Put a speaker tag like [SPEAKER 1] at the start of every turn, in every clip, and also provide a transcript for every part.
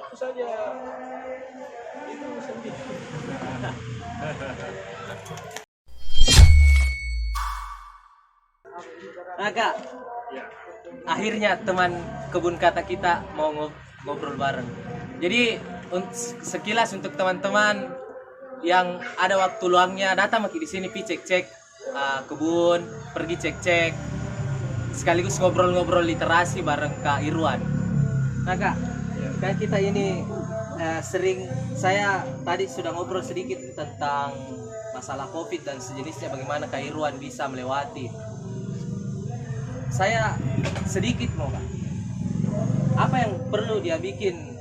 [SPEAKER 1] itu saja itu sendiri.
[SPEAKER 2] Nah kak,
[SPEAKER 1] Ya,
[SPEAKER 2] akhirnya teman kebun kata kita mau ngobrol bareng. Jadi sekilas untuk teman-teman yang ada waktu luangnya datang maki di sini pi cek-cek kebun, pergi cek-cek sekaligus ngobrol-ngobrol literasi bareng Kak Irwan. Nah kak, kan kita ini saya tadi sudah ngobrol sedikit tentang masalah COVID dan sejenisnya, bagaimana Kak Irwan bisa melewati. Saya sedikit mau Kak, apa yang perlu dia bikin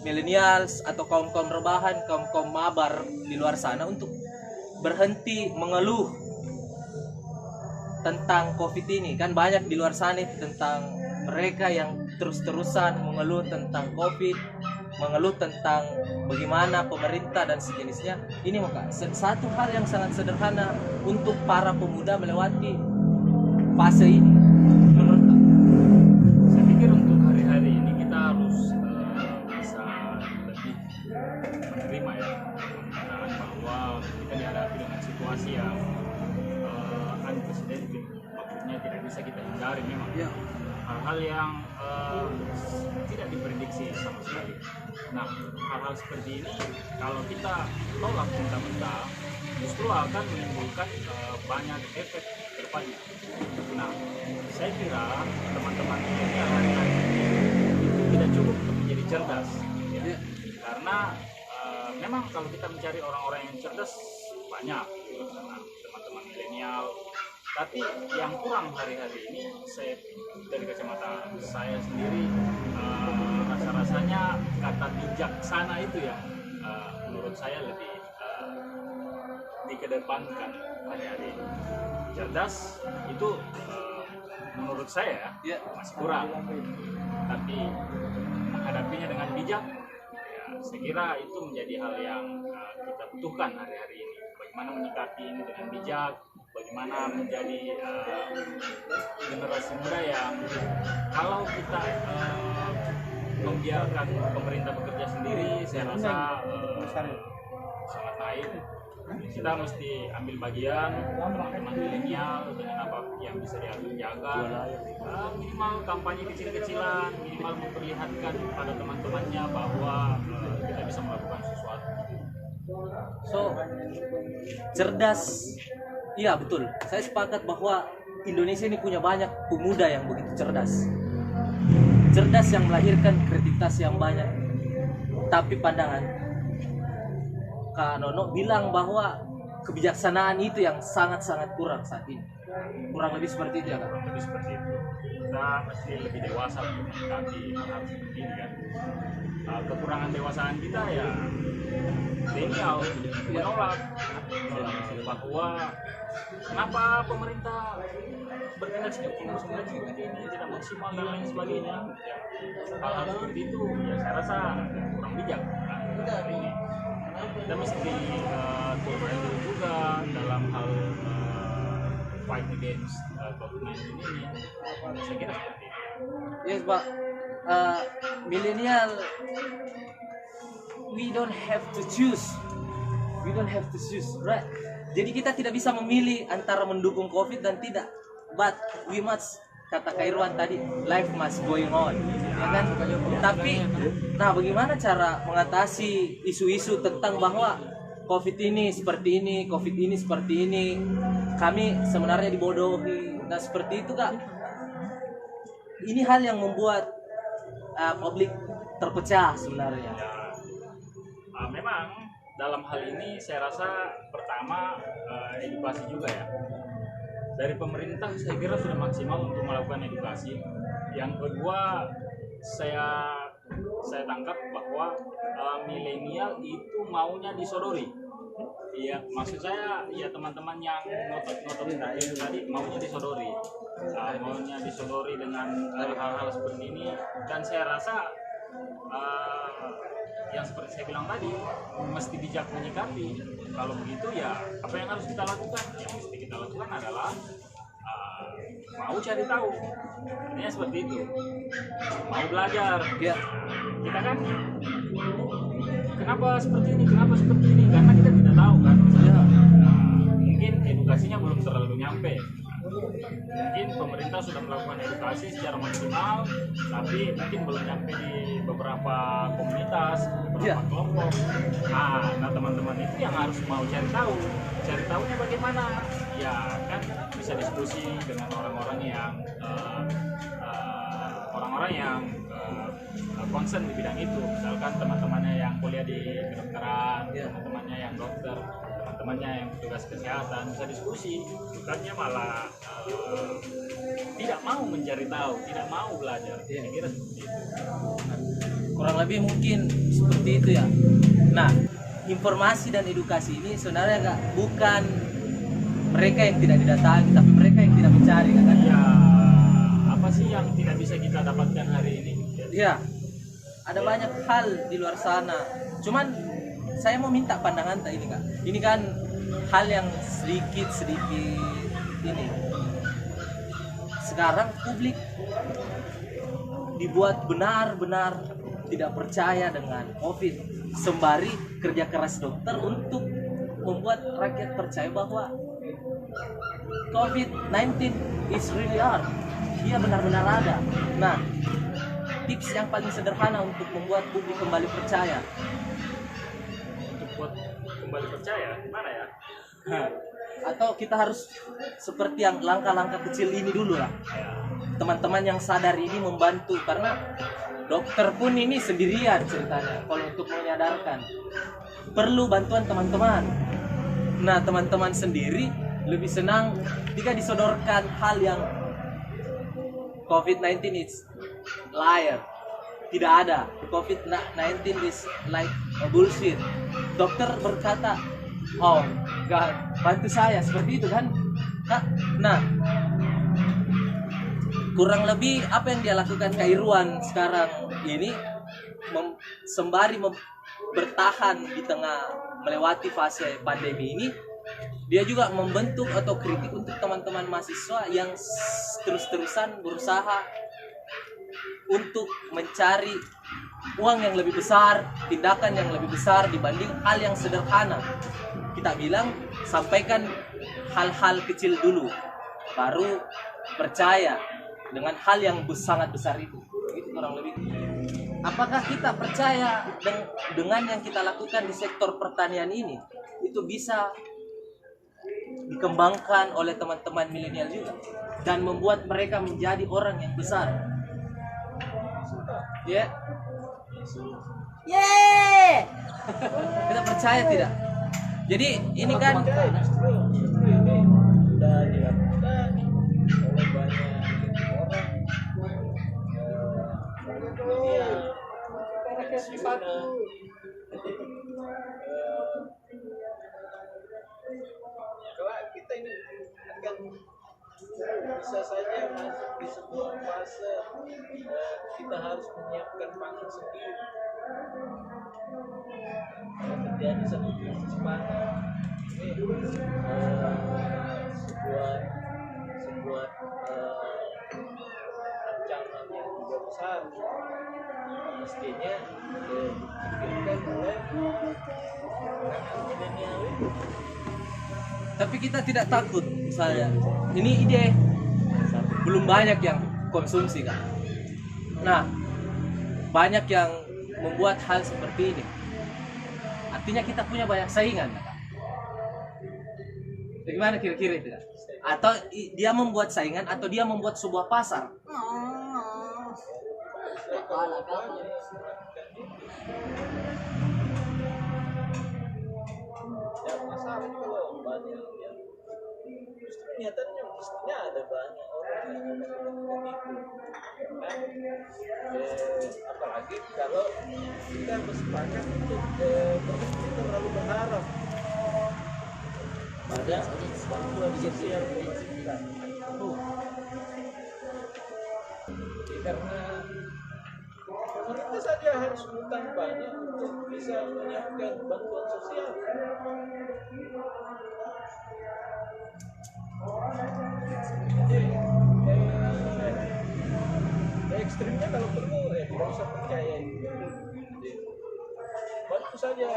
[SPEAKER 2] millennials atau kaum-kaum rebahan, kaum-kaum mabar di luar sana untuk berhenti mengeluh tentang COVID ini? Kan banyak di luar sana tentang mereka yang terus-terusan mengeluh tentang COVID, mengeluh tentang bagaimana pemerintah dan sejenisnya. Ini maka satu hal yang sangat sederhana untuk para pemuda melewati fase ini. Menurut Kak?
[SPEAKER 1] saya pikir untuk hari-hari ini kita harus bisa lebih menerima ya kenyataan bahwa kita dihadapi dengan situasi yang unprecedented, maksudnya tidak bisa kita hindari memang.
[SPEAKER 2] Ya.
[SPEAKER 1] Hal-hal yang tidak diprediksi sama sekali. Nah, hal-hal seperti ini kalau kita tolak mentah-mentah justru akan menimbulkan banyak efek ke depannya. Nah, saya kira teman-teman ini hari-hari ini itu tidak cukup untuk menjadi cerdas, ya.
[SPEAKER 2] Ya.
[SPEAKER 1] Karena memang kalau kita mencari orang-orang yang cerdas banyak di luar sana, teman-teman milenial. Tapi yang kurang hari-hari ini, saya dari kacamata saya sendiri rasa-rasanya kata bijaksana itu yang menurut saya lebih dikedepankan hari-hari ini. Cerdas itu menurut saya
[SPEAKER 2] Ya.
[SPEAKER 1] masih kurang, tapi menghadapinya dengan bijak, ya, saya kira itu menjadi hal yang kita butuhkan hari-hari ini. Bagaimana menyikapi ini dengan bijak, bagaimana menjadi generasi muda yang kalau kita membiarkan pemerintah bekerja sendiri, saya rasa sangat baik. Kita mesti ambil bagian teman-teman milenial dengan apa yang bisa dijaga, minimal kampanye kecil-kecilan, minimal memperlihatkan pada teman-temannya bahwa kita bisa melakukan sesuatu.
[SPEAKER 2] So, cerdas, iya betul. Saya sepakat bahwa Indonesia ini punya banyak pemuda yang begitu cerdas. Cerdas yang melahirkan kreativitas yang banyak. Tapi pandangan Kak Nono bilang bahwa kebijaksanaan itu yang sangat-sangat kurang saat ini. Kurang lebih seperti itu ya Kak?
[SPEAKER 1] Kurang lebih seperti itu. Kita mesti lebih dewasa untuk menyikapi hal-hal seperti ini kan. Kekurangan dewasaan kita ya milenial menolak bahwa kenapa pemerintah bertindak seperti ini tidak maksimal dan lain sebagainya. Ya, hal-hal seperti itu ya saya rasa kurang bijak hari ini. Kita mesti turun juga dalam hal fight against COVID-19 ini. Saya kira seperti itu.
[SPEAKER 2] Yes Pak, milenial, we don't have to choose, right? Jadi kita tidak bisa memilih antara mendukung COVID dan tidak, but we must, kata Kak Irwan tadi, life must going on, ya kan? Tapi, nah bagaimana cara mengatasi isu-isu tentang bahwa COVID ini seperti ini, COVID ini seperti ini, kami sebenarnya dibodohi, nah seperti itu Kak. Ini hal yang membuat publik terpecah sebenarnya.
[SPEAKER 1] Memang dalam hal ini saya rasa pertama edukasi juga ya. Dari pemerintah saya kira sudah maksimal untuk melakukan edukasi. Yang kedua saya tangkap bahwa milenial itu maunya disodori. Iya, maksud saya ya teman-teman yang ngotot seperti itu tadi maunya disodori, maunya disodori dengan hal-hal seperti ini. Dan saya rasa yang seperti saya bilang tadi mesti bijak menyikapi. Kalau begitu ya apa yang harus kita lakukan? Yang mesti kita lakukan adalah mau cari tahu, artinya seperti itu, mau belajar.
[SPEAKER 2] Ya.
[SPEAKER 1] Kita kan kenapa seperti ini, karena kita tidak tahu kan.
[SPEAKER 2] Ya.
[SPEAKER 1] Mungkin edukasinya belum terlalu nyampe. Mungkin pemerintah sudah melakukan edukasi secara maksimal, tapi mungkin belum nyampe di beberapa komunitas, beberapa kelompok. Nah teman-teman itu yang harus mau cari tahunya bagaimana? Ya kan bisa diskusi dengan orang-orang yang concern di bidang itu. Misalkan teman-temannya yang kuliah di kedokteran, teman-temannya yang dokter, teman-temannya yang petugas kesehatan, bisa diskusi. Bukannya malah tidak mau mencari tahu, tidak mau belajar. Saya kira seperti itu.
[SPEAKER 2] Kurang lebih mungkin seperti itu ya. Nah, informasi dan edukasi ini sebenarnya bukan mereka yang tidak didatangi, tapi mereka yang tidak mencari kan?
[SPEAKER 1] Ya, apa sih yang tidak bisa kita dapatkan hari ini?
[SPEAKER 2] Ya, ada banyak hal di luar sana. Cuman saya mau minta pandangan ini Kak. Ini kan hal yang sedikit ini. Sekarang publik dibuat benar-benar tidak percaya dengan COVID, sembari kerja keras dokter untuk membuat rakyat percaya bahwa COVID-19 is really hard. Dia benar-benar ada. Nah, tips yang paling sederhana untuk membuat publik kembali percaya.
[SPEAKER 1] Untuk buat kembali percaya, gimana ya?
[SPEAKER 2] Atau kita harus seperti yang langkah-langkah kecil ini dulu lah. Teman-teman yang sadar ini membantu, karena dokter pun ini sendirian ceritanya. Kalau untuk menyadarkan, perlu bantuan teman-teman. Nah, teman-teman sendiri lebih senang jika disodorkan hal yang COVID-19 is liar. Tidak ada. COVID-19 is like a bullshit. Dokter berkata, oh, God, bantu saya. Seperti itu kan? Nah, kurang lebih apa yang dia lakukan Kak Irwan sekarang ini, sembari bertahan di tengah melewati fase pandemi ini, dia juga membentuk atau kritik untuk teman-teman mahasiswa yang terus-terusan berusaha untuk mencari uang yang lebih besar, tindakan yang lebih besar dibanding hal yang sederhana. Kita bilang sampaikan hal-hal kecil dulu, baru percaya dengan hal yang sangat besar itu. Itu kurang lebih. Apakah kita percaya dengan yang kita lakukan di sektor pertanian ini itu bisa dikembangkan oleh teman-teman milenial juga dan membuat mereka menjadi orang yang besar? Ya. Yeah. Kita percaya tidak? Jadi ini kan
[SPEAKER 3] justru ini sudah dilakukan oleh banyak orang yang pensiunan. Kalau kita ini akan bisa saja masuk di sebuah fase kita harus menyiapkan pangan sendiri. Kalau terjadi satu krisis pangan, ini sebuah ancaman yang juga besar. Mestinya dipikirkan oleh anak milenial.
[SPEAKER 2] tapi kita tidak takut misalnya. Ini ide belum banyak yang konsumsi kan. Nah, banyak yang membuat hal seperti ini. Artinya kita punya banyak saingan. Bagaimana kira-kira itu? Atau dia membuat saingan atau dia membuat sebuah pasar?
[SPEAKER 3] Ya masalah kalau banyak yang justru nyatanya mestinya ada banyak orang yang melakukan itu kan, apalagi kalau kita bersepakat untuk berhenti terlalu berharap pada bantuan sosial pemerintah. Karena pemerintah saja harus utang banyak untuk bisa menyiapkan bantuan sosial. Jadi ekstrimnya kalau perlu tidak usah percaya itu. Bantu saja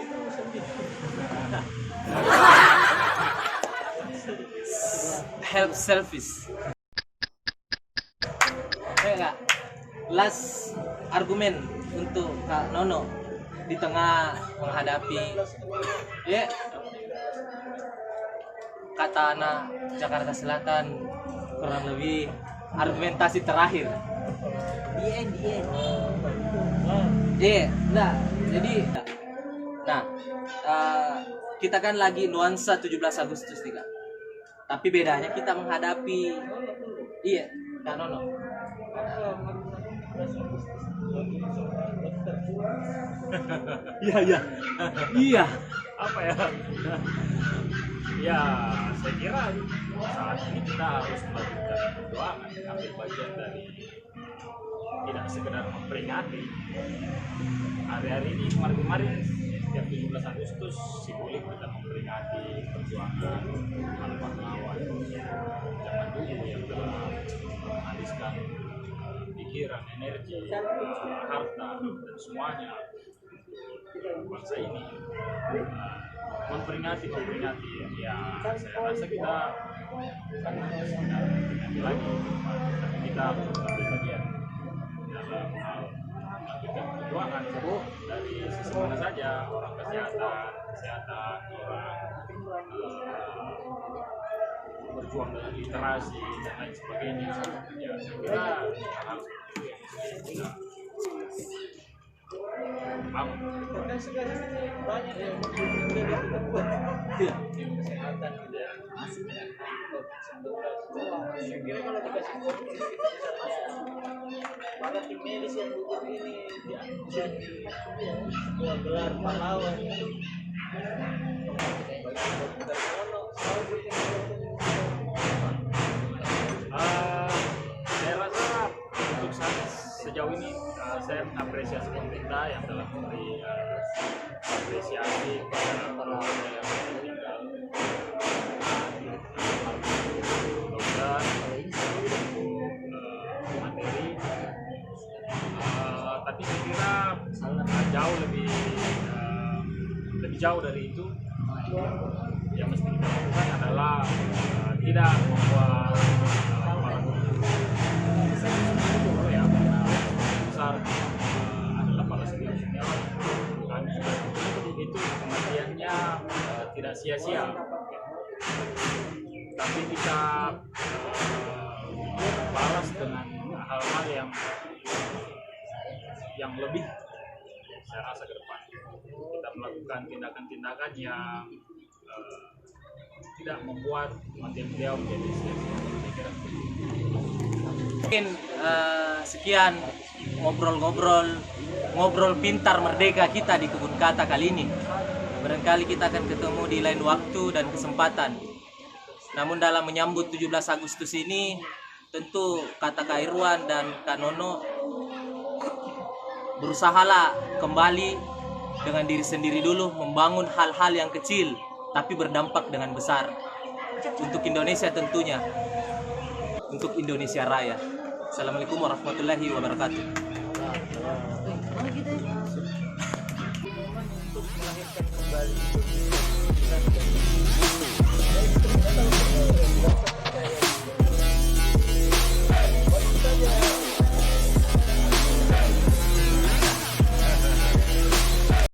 [SPEAKER 3] itu sendiri.
[SPEAKER 2] Help service. Kak, last argumen untuk Kak Nono di tengah menghadapi ya kata anak Jakarta Selatan, kurang lebih argumentasi terakhir.
[SPEAKER 4] The end.
[SPEAKER 2] Iya, nah, jadi nah kita kan lagi nuansa 17 Agustus nih Kak. Tapi bedanya kita menghadapi iya, Kak Nono. Iya.
[SPEAKER 1] Apa ya? Ya, saya kira saat ini kita harus melakukan perjuangan, ambil bagian dari tidak sekedar memperingati. Hari-hari ini kemarin-kemarin setiap 17 Agustus simbolik kita memperingati perjuangan para pahlawan zaman dulu yang telah menghabiskan pikiran, energi, harta dan semuanya untuk bangsa ini. Memperingati ya saya rasa kita bukan hanya sekedar memperingati lagi, tapi kita harus mengambil bagian dalam hal melakukan perjuangan dari sisi mana saja, orang kesehatan, orang berjuang dengan literasi dan lain sebagainya. Ya saya kira harus kita bangun.
[SPEAKER 3] Kan sekarang ini banyak yang dari kita buat kesehatan gitu ya. Saya kira kalau dikasih fokus kita bisa masuk. Para tim medis yang gugur ini diambil sebuah gelar pahlawan.
[SPEAKER 1] Saya rasa untuk sejauh ini saya mengapresiasi pemerintah yang telah memberi apresiasi kepada keluarga yang meninggal, dokter, materi. Tapi saya kira jauh lebih jauh dari itu. Yang mesti kita lakukan adalah tidak membuat yang besar adalah para senior kami itu kematiannya tidak sia-sia, tapi kita balas dengan hal-hal yang lebih. Saya rasa ke depan kita melakukan tindakan-tindakan yang tidak membuat kematian beliau menjadi sia-sia.
[SPEAKER 2] Mungkin sekian ngobrol pintar merdeka kita di Kebun Kata kali ini. Barangkali kita akan ketemu di lain waktu dan kesempatan. Namun dalam menyambut 17 Agustus ini, tentu kata Kak Irwan dan Kak Nono berusahalah kembali dengan diri sendiri dulu, membangun hal-hal yang kecil tapi berdampak dengan besar untuk Indonesia, tentunya untuk Indonesia Raya. Assalamualaikum warahmatullahi wabarakatuh.
[SPEAKER 3] Untuk melahirkan kembali